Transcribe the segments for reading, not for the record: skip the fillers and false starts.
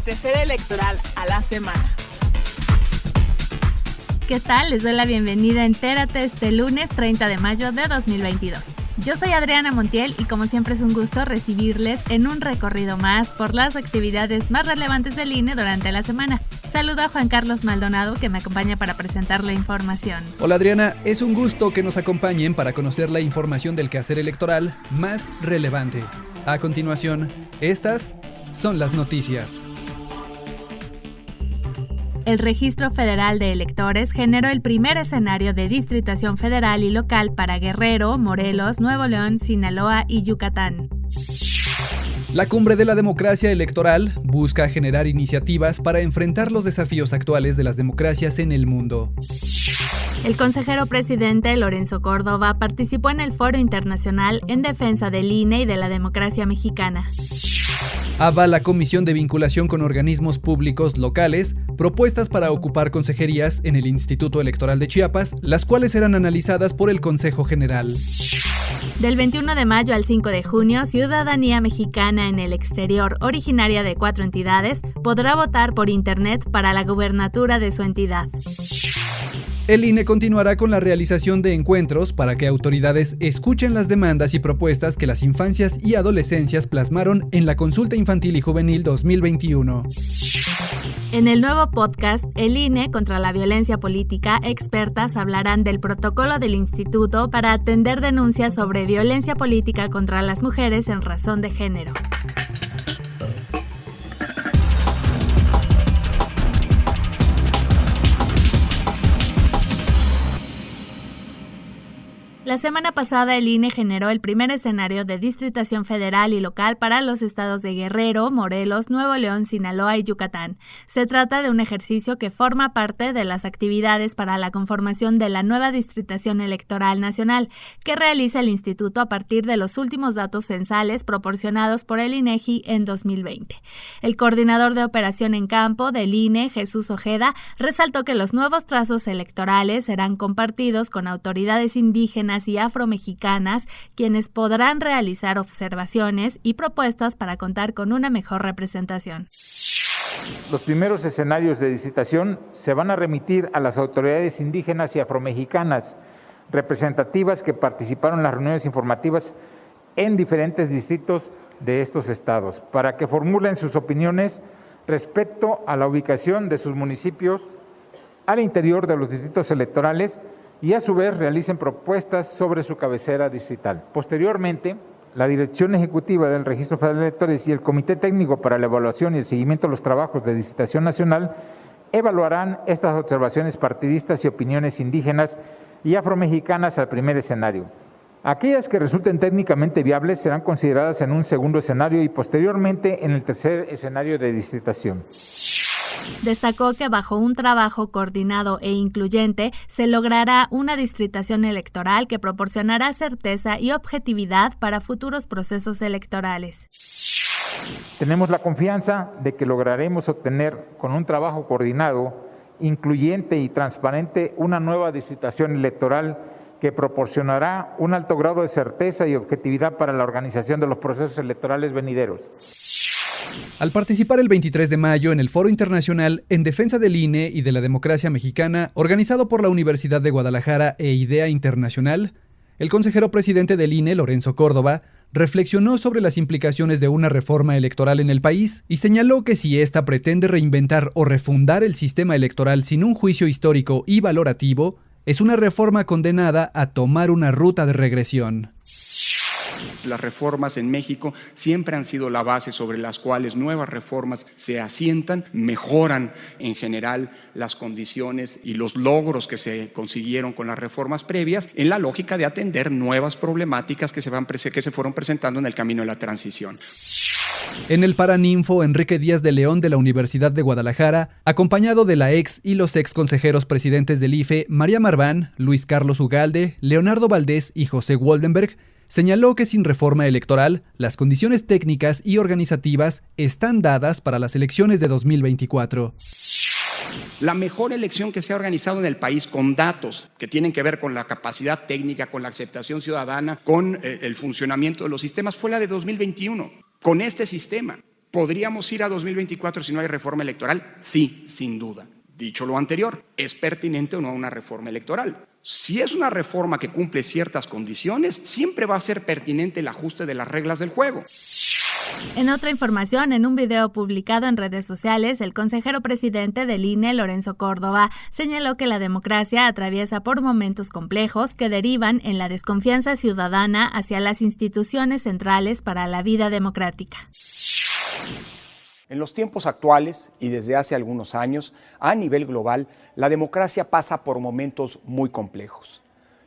acontecer electoral a la semana. ¿Qué tal? Les doy la bienvenida a Entérate este lunes 30 de mayo de 2022. Yo soy Adriana Montiel y como siempre es un gusto recibirles en un recorrido más por las actividades más relevantes del INE durante la semana. Saludo a Juan Carlos Maldonado que me acompaña para presentar la información. Hola Adriana, es un gusto que nos acompañen para conocer la información del quehacer electoral más relevante. A continuación, estas son las noticias. El Registro Federal de Electores generó el primer escenario de distritación federal y local para Guerrero, Morelos, Nuevo León, Sinaloa y Yucatán. La Cumbre de la Democracia Electoral busca generar iniciativas para enfrentar los desafíos actuales de las democracias en el mundo. El consejero presidente Lorenzo Córdoba participó en el Foro Internacional en defensa del INE y de la democracia mexicana. Avala Comisión de Vinculación con Organismos Públicos Locales propuestas para ocupar consejerías en el Instituto Electoral de Chiapas, las cuales serán analizadas por el Consejo General. Del 21 de mayo al 5 de junio, ciudadanía mexicana en el exterior, originaria de 4 entidades, podrá votar por Internet para la gubernatura de su entidad. El INE continuará con la realización de encuentros para que autoridades escuchen las demandas y propuestas que las infancias y adolescencias plasmaron en la Consulta Infantil y Juvenil 2021. En el nuevo podcast, el INE contra la violencia política, expertas hablarán del protocolo del instituto para atender denuncias sobre violencia política contra las mujeres en razón de género. La semana pasada el INE generó el primer escenario de distritación federal y local para los estados de Guerrero, Morelos, Nuevo León, Sinaloa y Yucatán. Se trata de un ejercicio que forma parte de las actividades para la conformación de la nueva distritación electoral nacional que realiza el instituto a partir de los últimos datos censales proporcionados por el INEGI en 2020. El coordinador de operación en campo del INE, Jesús Ojeda, resaltó que los nuevos trazos electorales serán compartidos con autoridades indígenas y afromexicanas, quienes podrán realizar observaciones y propuestas para contar con una mejor representación. Los primeros escenarios de distritación se van a remitir a las autoridades indígenas y afromexicanas representativas que participaron en las reuniones informativas en diferentes distritos de estos estados, para que formulen sus opiniones respecto a la ubicación de sus municipios al interior de los distritos electorales y a su vez realicen propuestas sobre su cabecera distrital. Posteriormente, la Dirección Ejecutiva del Registro Federal de Electores y el Comité Técnico para la Evaluación y el Seguimiento de los Trabajos de Distritación Nacional evaluarán estas observaciones partidistas y opiniones indígenas y afromexicanas al primer escenario. Aquellas que resulten técnicamente viables serán consideradas en un segundo escenario y posteriormente en el tercer escenario de distritación. Destacó que bajo un trabajo coordinado e incluyente se logrará una distritación electoral que proporcionará certeza y objetividad para futuros procesos electorales. Tenemos la confianza de que lograremos obtener con un trabajo coordinado, incluyente y transparente una nueva distritación electoral que proporcionará un alto grado de certeza y objetividad para la organización de los procesos electorales venideros. Al participar el 23 de mayo en el Foro Internacional en Defensa del INE y de la Democracia Mexicana, organizado por la Universidad de Guadalajara e IDEA Internacional, el consejero presidente del INE, Lorenzo Córdoba, reflexionó sobre las implicaciones de una reforma electoral en el país y señaló que si ésta pretende reinventar o refundar el sistema electoral sin un juicio histórico y valorativo, es una reforma condenada a tomar una ruta de regresión. Las reformas en México siempre han sido la base sobre las cuales nuevas reformas se asientan, mejoran en general las condiciones y los logros que se consiguieron con las reformas previas en la lógica de atender nuevas problemáticas que se fueron presentando en el camino de la transición. En el Paraninfo, Enrique Díaz de León de la Universidad de Guadalajara, acompañado de la ex y los ex consejeros presidentes del IFE, María Marván, Luis Carlos Ugalde, Leonardo Valdés y José Woldenberg, señaló que sin reforma electoral, las condiciones técnicas y organizativas están dadas para las elecciones de 2024. La mejor elección que se ha organizado en el país con datos que tienen que ver con la capacidad técnica, con la aceptación ciudadana, con el funcionamiento de los sistemas fue la de 2021. Con este sistema, ¿Podríamos ir a 2024 si no hay reforma electoral? Sí, sin duda. Dicho lo anterior, ¿es pertinente o no una reforma electoral? Si es una reforma que cumple ciertas condiciones, siempre va a ser pertinente el ajuste de las reglas del juego. En otra información, en un video publicado en redes sociales, el consejero presidente del INE, Lorenzo Córdoba, señaló que la democracia atraviesa por momentos complejos que derivan en la desconfianza ciudadana hacia las instituciones centrales para la vida democrática. En los tiempos actuales y desde hace algunos años, a nivel global, la democracia pasa por momentos muy complejos.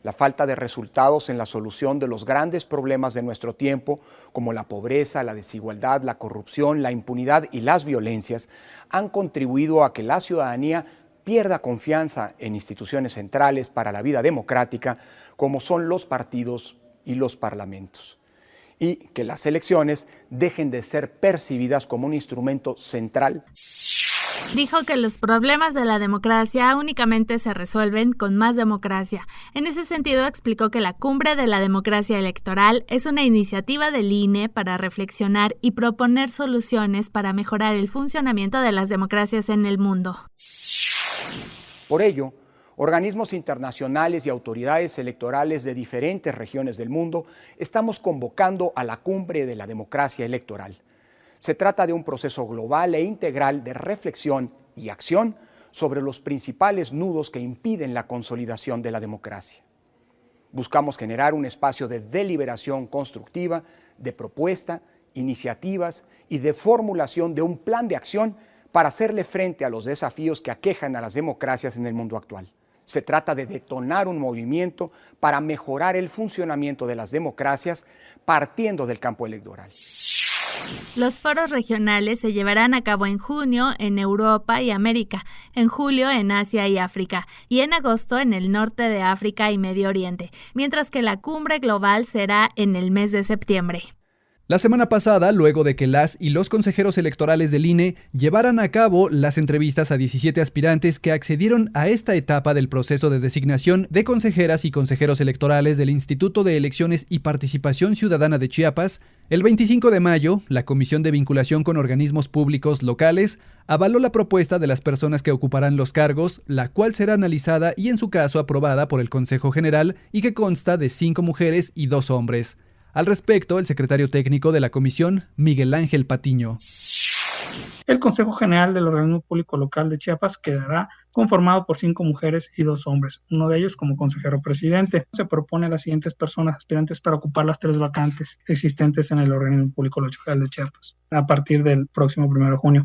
La falta de resultados en la solución de los grandes problemas de nuestro tiempo, como la pobreza, la desigualdad, la corrupción, la impunidad y las violencias, han contribuido a que la ciudadanía pierda confianza en instituciones centrales para la vida democrática, como son los partidos y los parlamentos, y que las elecciones dejen de ser percibidas como un instrumento central. Dijo que los problemas de la democracia únicamente se resuelven con más democracia. En ese sentido, explicó que la Cumbre de la Democracia Electoral es una iniciativa del INE para reflexionar y proponer soluciones para mejorar el funcionamiento de las democracias en el mundo. Por ello, organismos internacionales y autoridades electorales de diferentes regiones del mundo estamos convocando a la Cumbre de la Democracia Electoral. Se trata de un proceso global e integral de reflexión y acción sobre los principales nudos que impiden la consolidación de la democracia. Buscamos generar un espacio de deliberación constructiva, de propuesta, iniciativas y de formulación de un plan de acción para hacerle frente a los desafíos que aquejan a las democracias en el mundo actual. Se trata de detonar un movimiento para mejorar el funcionamiento de las democracias partiendo del campo electoral. Los foros regionales se llevarán a cabo en junio en Europa y América, en julio en Asia y África, y en agosto en el norte de África y Medio Oriente, mientras que la cumbre global será en el mes de septiembre. La semana pasada, luego de que las y los consejeros electorales del INE llevaran a cabo las entrevistas a 17 aspirantes que accedieron a esta etapa del proceso de designación de consejeras y consejeros electorales del Instituto de Elecciones y Participación Ciudadana de Chiapas, el 25 de mayo, la Comisión de Vinculación con Organismos Públicos Locales avaló la propuesta de las personas que ocuparán los cargos, la cual será analizada y en su caso aprobada por el Consejo General y que consta de 5 mujeres y 2 hombres. Al respecto, el secretario técnico de la comisión, Miguel Ángel Patiño. El Consejo General del Organismo Público Local de Chiapas quedará conformado por 5 mujeres y 2 hombres, uno de ellos como consejero presidente. Se propone a las siguientes personas aspirantes para ocupar las 3 vacantes existentes en el Organismo Público Local de Chiapas a partir del próximo 1 de junio.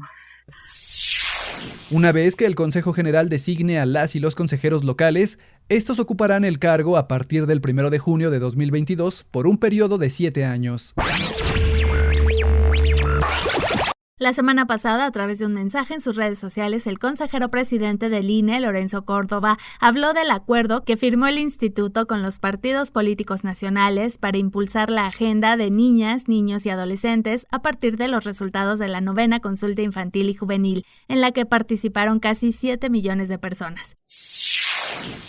Una vez que el Consejo General designe a las y los consejeros locales, estos ocuparán el cargo a partir del 1 de junio de 2022 por un periodo de 7 años. La semana pasada, a través de un mensaje en sus redes sociales, el consejero presidente del INE, Lorenzo Córdoba, habló del acuerdo que firmó el instituto con los partidos políticos nacionales para impulsar la agenda de niñas, niños y adolescentes a partir de los resultados de la 9ª consulta infantil y juvenil, en la que participaron casi 7 millones de personas.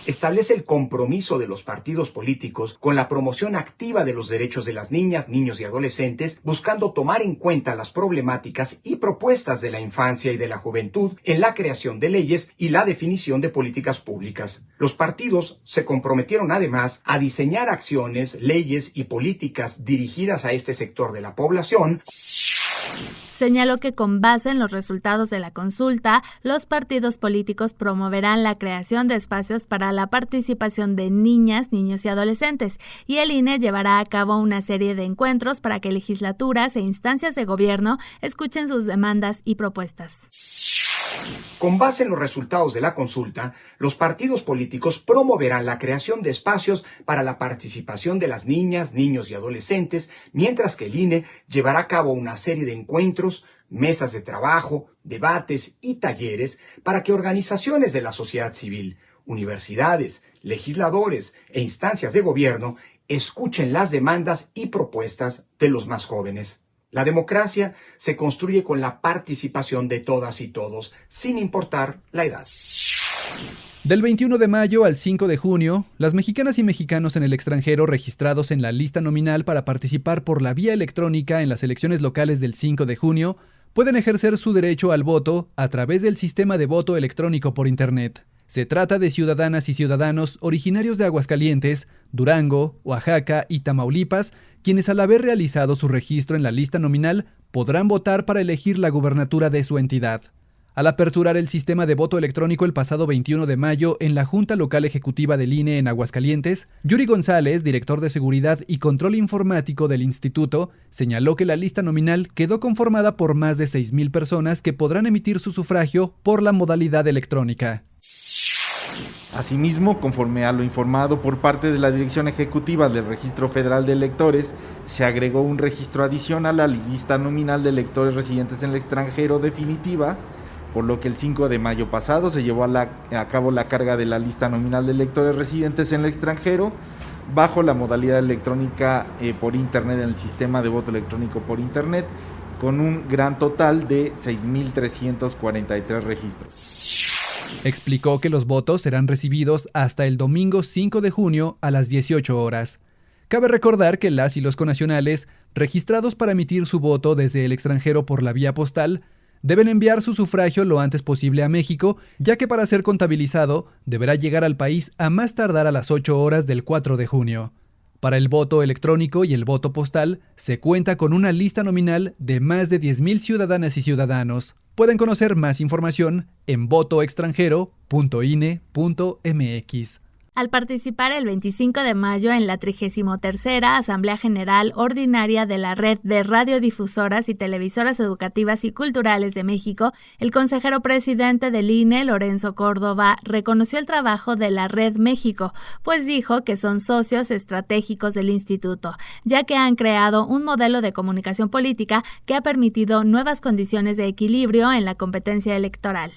Establece el compromiso de los partidos políticos con la promoción activa de los derechos de las niñas, niños y adolescentes, buscando tomar en cuenta las problemáticas y propuestas de la infancia y de la juventud en la creación de leyes y la definición de políticas públicas. Los partidos se comprometieron además a diseñar acciones, leyes y políticas dirigidas a este sector de la población. Señaló que con base en los resultados de la consulta, los partidos políticos promoverán la creación de espacios para la participación de niñas, niños y adolescentes, y el INE llevará a cabo una serie de encuentros para que legislaturas e instancias de gobierno escuchen sus demandas y propuestas. Con base en los resultados de la consulta, los partidos políticos promoverán la creación de espacios para la participación de las niñas, niños y adolescentes, mientras que el INE llevará a cabo una serie de encuentros, mesas de trabajo, debates y talleres para que organizaciones de la sociedad civil, universidades, legisladores e instancias de gobierno escuchen las demandas y propuestas de los más jóvenes. La democracia se construye con la participación de todas y todos, sin importar la edad. Del 21 de mayo al 5 de junio, las mexicanas y mexicanos en el extranjero registrados en la lista nominal para participar por la vía electrónica en las elecciones locales del 5 de junio pueden ejercer su derecho al voto a través del sistema de voto electrónico por Internet. Se trata de ciudadanas y ciudadanos originarios de Aguascalientes, Durango, Oaxaca y Tamaulipas, quienes al haber realizado su registro en la lista nominal podrán votar para elegir la gubernatura de su entidad. Al aperturar el sistema de voto electrónico el pasado 21 de mayo en la Junta Local Ejecutiva del INE en Aguascalientes, Yuri González, director de Seguridad y Control Informático del instituto, señaló que la lista nominal quedó conformada por más de 6,000 personas que podrán emitir su sufragio por la modalidad electrónica. Asimismo, conforme a lo informado por parte de la Dirección Ejecutiva del Registro Federal de Electores, se agregó un registro adicional a la lista nominal de electores residentes en el extranjero definitiva, por lo que el 5 de mayo pasado se llevó a cabo la carga de la lista nominal de electores residentes en el extranjero bajo la modalidad electrónica por Internet en el sistema de voto electrónico por Internet, con un gran total de 6,343 registros. Explicó que los votos serán recibidos hasta el domingo 5 de junio a las 18 horas. Cabe recordar que las y los connacionales registrados para emitir su voto desde el extranjero por la vía postal deben enviar su sufragio lo antes posible a México, ya que para ser contabilizado deberá llegar al país a más tardar a las 8 horas del 4 de junio. Para el voto electrónico y el voto postal se cuenta con una lista nominal de más de 10,000 ciudadanas y ciudadanos. Pueden conocer más información en votoextranjero.ine.mx. Al participar el 25 de mayo en la 33ª Asamblea General Ordinaria de la Red de Radiodifusoras y Televisoras Educativas y Culturales de México, el consejero presidente del INE, Lorenzo Córdoba, reconoció el trabajo de la Red México, pues dijo que son socios estratégicos del instituto, ya que han creado un modelo de comunicación política que ha permitido nuevas condiciones de equilibrio en la competencia electoral.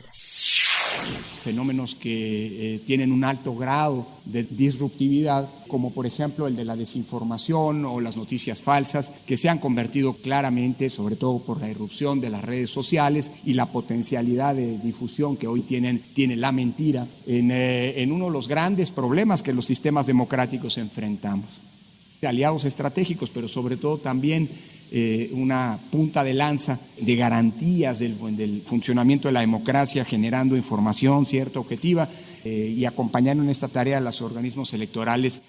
Fenómenos que tienen un alto grado de disruptividad, como por ejemplo el de la desinformación o las noticias falsas, que se han convertido claramente, sobre todo por la irrupción de las redes sociales y la potencialidad de difusión que hoy tiene la mentira, en uno de los grandes problemas que los sistemas democráticos enfrentamos. Aliados estratégicos, pero sobre todo también una punta de lanza de garantías del funcionamiento de la democracia, generando información cierta, objetiva, y acompañando en esta tarea a los organismos electorales.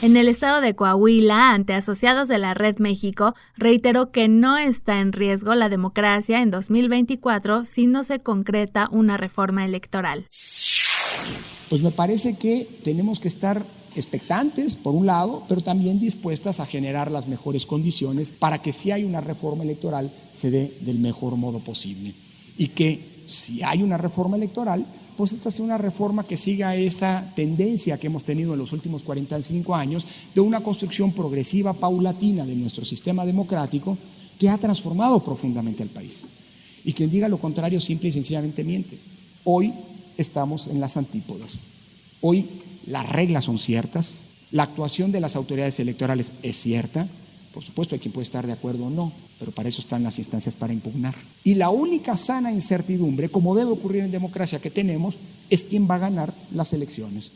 En el estado de Coahuila, ante asociados de la Red México, reiteró que no está en riesgo la democracia en 2024 si no se concreta una reforma electoral. Pues me parece que tenemos que estar expectantes, por un lado, pero también dispuestas a generar las mejores condiciones para que si hay una reforma electoral se dé del mejor modo posible. Y que si hay una reforma electoral, pues esta sea una reforma que siga esa tendencia que hemos tenido en los últimos 45 años de una construcción progresiva, paulatina de nuestro sistema democrático que ha transformado profundamente al país. Y quien diga lo contrario simple y sencillamente miente. Hoy estamos en las antípodas. Hoy las reglas son ciertas, la actuación de las autoridades electorales es cierta, por supuesto hay quien puede estar de acuerdo o no, pero para eso están las instancias para impugnar. Y la única sana incertidumbre, como debe ocurrir en democracia que tenemos, es quién va a ganar las elecciones.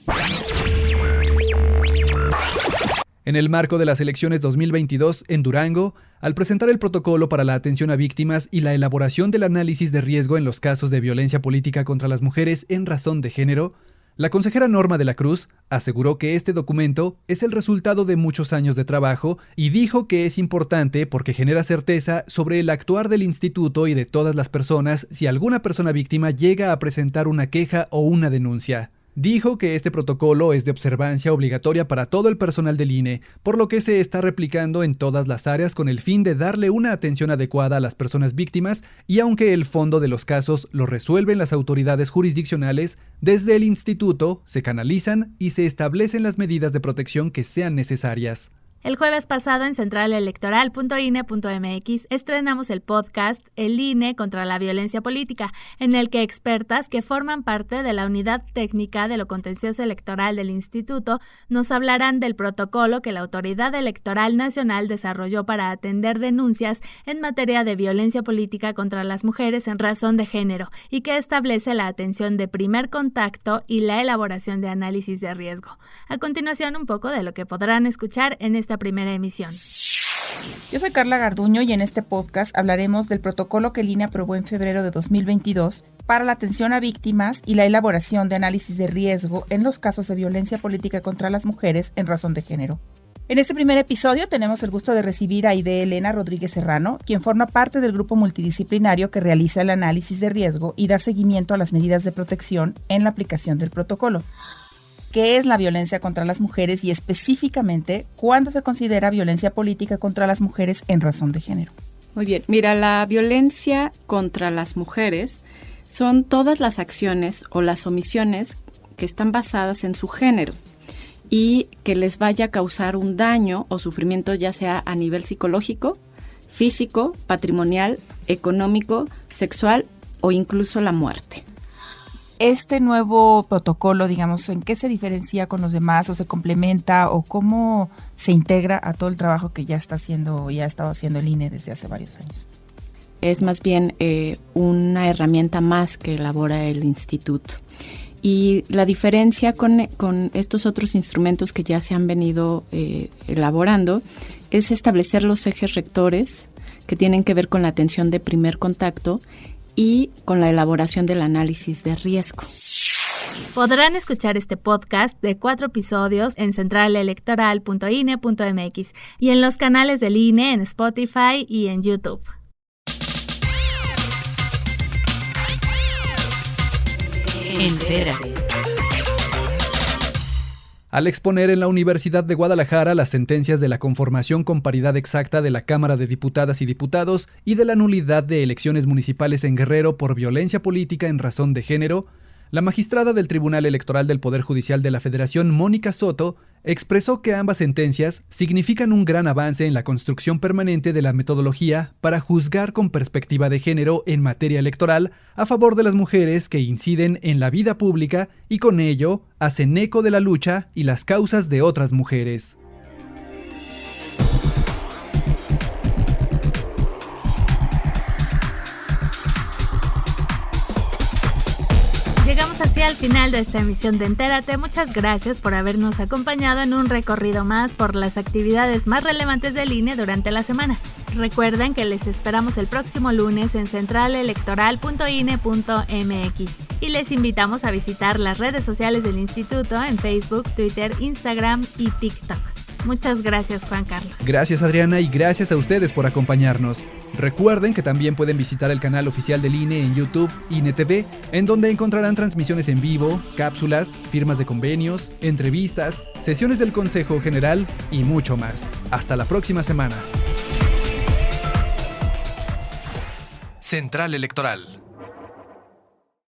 En el marco de las elecciones 2022 en Durango, al presentar el protocolo para la atención a víctimas y la elaboración del análisis de riesgo en los casos de violencia política contra las mujeres en razón de género, la consejera Norma de la Cruz aseguró que este documento es el resultado de muchos años de trabajo y dijo que es importante porque genera certeza sobre el actuar del instituto y de todas las personas si alguna persona víctima llega a presentar una queja o una denuncia. Dijo que este protocolo es de observancia obligatoria para todo el personal del INE, por lo que se está replicando en todas las áreas con el fin de darle una atención adecuada a las personas víctimas y aunque el fondo de los casos lo resuelven las autoridades jurisdiccionales, desde el instituto se canalizan y se establecen las medidas de protección que sean necesarias. El jueves pasado en centralelectoral.ine.mx estrenamos el podcast El INE contra la violencia política, en el que expertas que forman parte de la Unidad Técnica de lo Contencioso Electoral del Instituto nos hablarán del protocolo que la Autoridad Electoral Nacional desarrolló para atender denuncias en materia de violencia política contra las mujeres en razón de género y que establece la atención de primer contacto y la elaboración de análisis de riesgo. A continuación, un poco de lo que podrán escuchar en esta primera emisión. Yo soy Carla Garduño y en este podcast hablaremos del protocolo que el INE aprobó en febrero de 2022 para la atención a víctimas y la elaboración de análisis de riesgo en los casos de violencia política contra las mujeres en razón de género. En este primer episodio tenemos el gusto de recibir a Aide Elena Rodríguez Serrano, quien forma parte del grupo multidisciplinario que realiza el análisis de riesgo y da seguimiento a las medidas de protección en la aplicación del protocolo. ¿Qué es la violencia contra las mujeres y específicamente cuándo se considera violencia política contra las mujeres en razón de género? Muy bien, mira, la violencia contra las mujeres son todas las acciones o las omisiones que están basadas en su género y que les vaya a causar un daño o sufrimiento ya sea a nivel psicológico, físico, patrimonial, económico, sexual o incluso la muerte. Este nuevo protocolo, digamos, ¿en qué se diferencia con los demás o se complementa o cómo se integra a todo el trabajo que ya está haciendo o ya ha estado haciendo el INE desde hace varios años? Es más bien una herramienta más que elabora el instituto. Y la diferencia con estos otros instrumentos que ya se han venido elaborando es establecer los ejes rectores que tienen que ver con la atención de primer contacto y con la elaboración del análisis de riesgo. Podrán escuchar este podcast de 4 episodios en centralelectoral.ine.mx y en los canales del INE en Spotify y en YouTube. Entérate. Al exponer en la Universidad de Guadalajara las sentencias de la conformación con paridad exacta de la Cámara de Diputadas y Diputados y de la nulidad de elecciones municipales en Guerrero por violencia política en razón de género, la magistrada del Tribunal Electoral del Poder Judicial de la Federación, Mónica Soto, expresó que ambas sentencias significan un gran avance en la construcción permanente de la metodología para juzgar con perspectiva de género en materia electoral a favor de las mujeres que inciden en la vida pública y con ello hacen eco de la lucha y las causas de otras mujeres. Llegamos así al final de esta emisión de Entérate. Muchas gracias por habernos acompañado en un recorrido más por las actividades más relevantes del INE durante la semana. Recuerden que les esperamos el próximo lunes en centralelectoral.ine.mx y les invitamos a visitar las redes sociales del instituto en Facebook, Twitter, Instagram y TikTok. Muchas gracias, Juan Carlos. Gracias, Adriana, y gracias a ustedes por acompañarnos. Recuerden que también pueden visitar el canal oficial del INE en YouTube, INE TV, en donde encontrarán transmisiones en vivo, cápsulas, firmas de convenios, entrevistas, sesiones del Consejo General y mucho más. Hasta la próxima semana. Central Electoral.